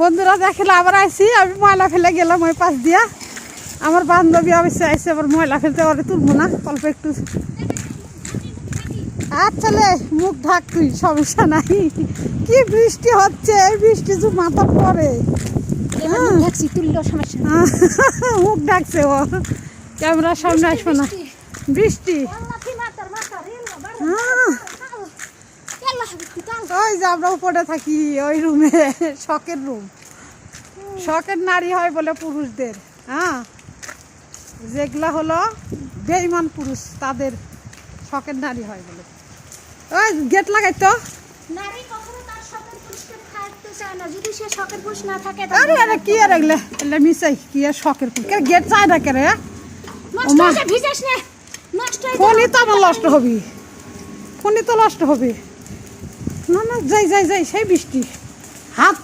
বন্ধুরা দেখলে আবার আইসি আমি ময়লা ফেলে গেলাম ওই পাশ দিয়া। আমার বান্ধবী অবশ্যই আইসি, আবার ময়লা ফেলতে পারে তুলবো না অল্প একটু। আচ্ছা লে মুখ ঢাক তুই, সমস্যা নাই। কি বৃষ্টি হচ্ছে, এই বৃষ্টি যে মাথা পড়ে। মুখ ডাকছে ও, ক্যামেরার সামনে আসবো না। বৃষ্টি ওই যে আমরা উপরে থাকি ওই রুমে, শখের রুম। শখের নারী হয় বলে পুরুষদের, হ্যাঁ, যেগুলা হলো বেঈমান পুরুষ তাদের শখের নারী হয় বলে। ওই গেট লাগাই তো। আরে আরে কি আর এগুলা এগুলা মিশাই কি আর শখের পুরুষ গেট চায় না কে রে? ফোনই তো আমার নষ্ট হবি, ফোনই তো নষ্ট হবে। না না যাই যাই যাই, সেই বৃষ্টি হাত